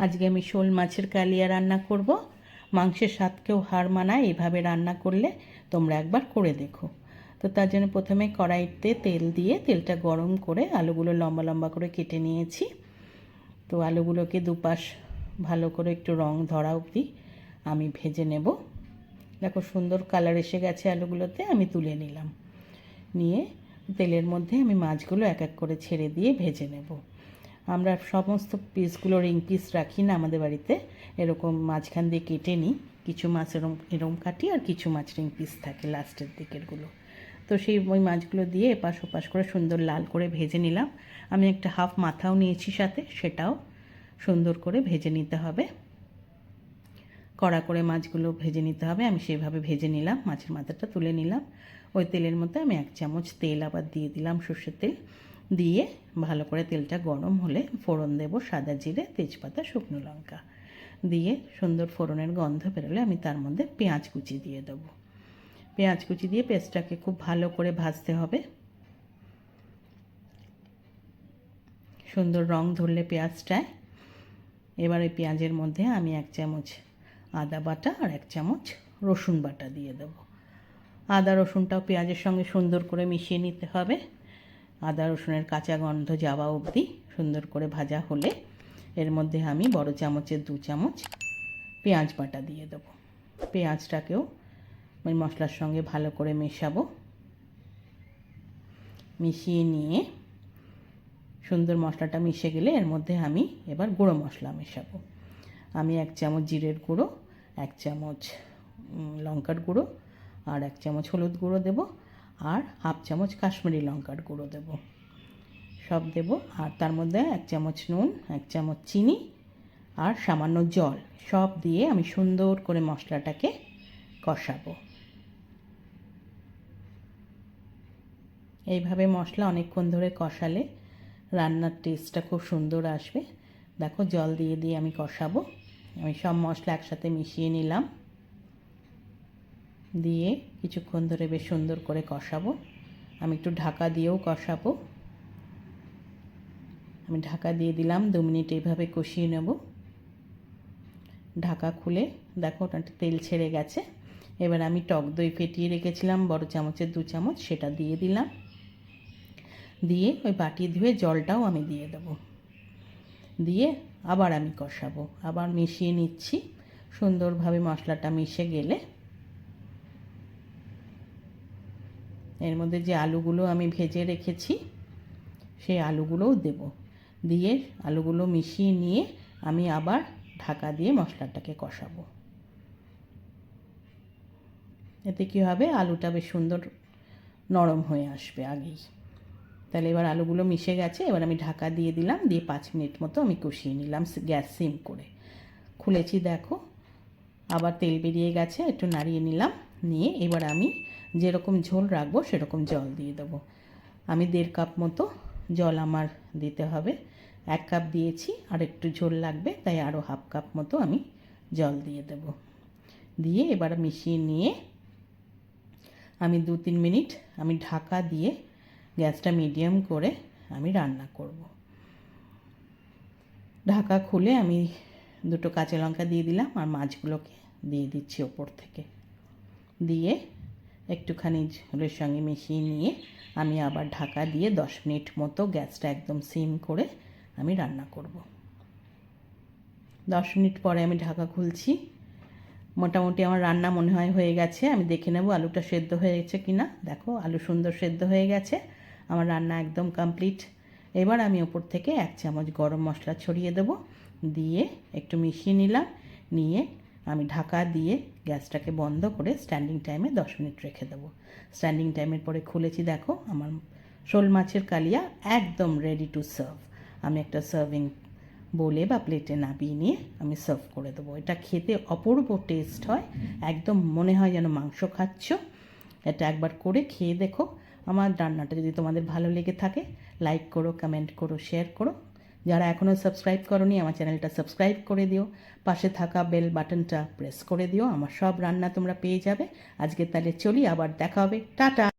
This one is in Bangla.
আজকে আমি শোল মাছের কালিয়া রান্না করব। মাংসের স্বাদকেও হার মানায় এইভাবে রান্না করলে তোমরা একবার করে দেখো। তো তার জন্য প্রথমে কড়াইতে তেল দিয়ে তেলটা গরম করে আলুগুলো লম্বা লম্বা করে কেটে নিয়েছি। তো আলুগুলোকে দুপাশ ভালো করে একটু রং ধরা অবধি আমি ভেজে নেব। দেখো সুন্দর কালার এসে গেছে আলুগুলোতে, আমি তুলে নিলাম। নিয়ে তেলের মধ্যে আমি মাছগুলো এক এক করে ছেড়ে দিয়ে ভেজে নেব। আমরা সমস্ত পিসগুলো রিং পিস রাখি না আমাদের বাড়িতে, এরকম মাঝখান দিয়ে কেটে নিই। কিছু মাছ এরকম কাটি আর কিছু মাছ রিং পিস থাকে লাস্টের দিকেরগুলো। তো সেই ওই মাছগুলো দিয়ে এপাশ ওপাশ করে সুন্দর লাল করে ভেজে নিলাম। আমি একটা হাফ মাথাও নিয়েছি সাথে, সেটাও সুন্দর করে ভেজে নিতে হবে। কড়া করে মাছগুলো ভেজে নিতে হবে, আমি সেইভাবে ভেজে নিলাম। মাছের মাথাটা তুলে নিলাম। ওই তেলের মধ্যে আমি 1 চামচ তেল আবার দিয়ে দিলাম, সর্ষের তেল দিয়ে ভালো করে তেলটা গরম হলে ফোড়ন দেব সাদা জিরে, তেজপাতা, শুকনো লঙ্কা দিয়ে সুন্দর ফোড়নের গন্ধ বেরোলে আমি তার মধ্যে পেঁয়াজ কুচি দিয়ে দেবো। পেঁয়াজ কুচি দিয়ে পেঁয়াজটাকে খুব ভালো করে ভাজতে হবে। সুন্দর রং ধরলে পেঁয়াজটায় এবার ওই পেঁয়াজের মধ্যে আমি 1 চামচ আদা বাটা আর 1 চামচ রসুন বাটা দিয়ে দেব। আদা রসুনটাও পেঁয়াজের সঙ্গে সুন্দর করে মিশিয়ে নিতে হবে। আদা রসুনের কাঁচা গন্ধ যাওয়া অবধি সুন্দর করে ভাজা হলে এর মধ্যে আমি বড় চামচের 2 চামচ পেঁয়াজ বাটা দিয়ে দেব। পেঁয়াজটাকেও ওই মশলার সঙ্গে ভালো করে মেশাবো। মিশিয়ে নিয়ে সুন্দর মশলাটা মিশে গেলে এর মধ্যে আমি এবার গুঁড়ো মশলা মেশাবো। আমি 1 চামচ জিরের গুঁড়ো, 1 চামচ লঙ্কার গুঁড়ো আর 1 চামচ হলুদ গুঁড়ো দেব, আর হাফ চামচ কাশ্মীরি লঙ্কার গুঁড়ো দেব। সব দেব। আর তার মধ্যে 1 চামচ নুন, 1 চামচ চিনি আর সামান্য জল সব দিয়ে আমি সুন্দর করে মশলাটাকে কষাবো। এইভাবে মশলা অনেকক্ষণ ধরে কষালে রান্নার টেস্টটা খুব সুন্দর আসবে। দেখো জল দিয়ে দিয়ে আমি কষাবো। আমি সব মশলা একসাথে মিশিয়ে নিলাম, দিয়ে কিছুক্ষণ ধরে বেশ সুন্দর করে কষাবো। আমি একটু ঢাকা দিয়েও কষাবো। আমি ঢাকা দিয়ে দিলাম, 2 মিনিট এইভাবে কষিয়ে নেব। ঢাকা খুলে দেখো ওটা তেল ছেড়ে গেছে। এবার আমি টক দই ফেটিয়ে রেখেছিলাম বড় চামচের 2 চামচ, সেটা দিয়ে দিলাম। দিয়ে ওই বাটি ধুয়ে জলটাও আমি দিয়ে দেব। দিয়ে আবার আমি কষাবো, আবার মিশিয়ে নিচ্ছি। সুন্দরভাবে মশলাটা মিশে গেলে এর মধ্যে যে আলুগুলো আমি ভেজে রেখেছি সেই আলুগুলোও দেব। দিয়ে আলুগুলো মিশিয়ে নিয়ে আমি আবার ঢাকা দিয়ে মশলাটাকে কষাবো। এতে কী হবে, আলুটা বেশ সুন্দর নরম হয়ে আসবে আগেই। তাহলে এবার আলুগুলো মিশে গেছে, এবার আমি ঢাকা দিয়ে দিলাম, দিয়ে 5 মিনিট মতো আমি কষিয়ে নিলাম গ্যাস সিম করে। খুলেছি দেখো আবার তেল বেরিয়ে গেছে, একটু নাড়িয়ে নিলাম। নিয়ে এবার আমি যেরকম ঝোল রাখবো সেরকম জল দিয়ে দেবো। আমি 1.5 কাপ মতো জল আমার দিতে হবে। 1 কাপ দিয়েছি, আর একটু ঝোল লাগবে তাই আরও হাফ কাপ মতো আমি জল দিয়ে দেব। দিয়ে এবার মিশিয়ে নিয়ে আমি 2-3 মিনিট আমি ঢাকা দিয়ে গ্যাসটা মিডিয়াম করে আমি রান্না করব। ঢাকা খুলে আমি 2টো কাঁচা লঙ্কা দিয়ে দিলাম, আর মাছগুলোকে দিয়ে দিচ্ছি ওপর থেকে। দিয়ে একটুখানি ঝোলের সঙ্গে মিশিয়ে নিয়ে আমি আবার ঢাকা দিয়ে 10 মিনিট মতো গ্যাসটা একদম সিম করে আমি রান্না করব। 10 মিনিট পরে আমি ঢাকা খুলছি। মোটামুটি আমার রান্না মনে হয় হয়ে গেছে। আমি দেখে নেব আলুটা সেদ্ধ হয়েছে কি না। দেখো আলু সুন্দর সেদ্ধ হয়ে গেছে, আমার রান্না একদম কমপ্লিট। এবার আমি ওপর থেকে 1 চামচ গরম মশলা ছড়িয়ে দেব, দিয়ে একটু মিশিয়ে নিলাম। নিয়ে আমি ঢাকা দিয়ে গ্যাসটাকে বন্ধ করে স্ট্যান্ডিং টাইমে 10 মিনিট রেখে দেবো। স্ট্যান্ডিং টাইমের পরে খুলেছি, দেখো আমার শোল মাছের কালিয়া একদম রেডি টু সার্ভ। আমি একটা সার্ভিং বলে বা প্লেটে নামিয়ে নিয়ে আমি সার্ভ করে দেবো। এটা খেতে অপূর্ব টেস্ট হয়, একদম মনে হয় যেন মাংস খাচ্ছ। এটা একবার করে খেয়ে দেখো। আমার রান্নাটা যদি তোমাদের ভালো লেগে থাকে লাইক করো, কমেন্ট করো, শেয়ার করো। যারা এখনও সাবস্ক্রাইব করোনি আমার চ্যানেলটা সাবস্ক্রাইব করে দিও, পাশে থাকা বেল বাটনটা প্রেস করে দিও, আমার সব রান্না তোমরা পেয়ে যাবে। আজকে তাহলে চলি, আবার দেখা হবে, টাটা।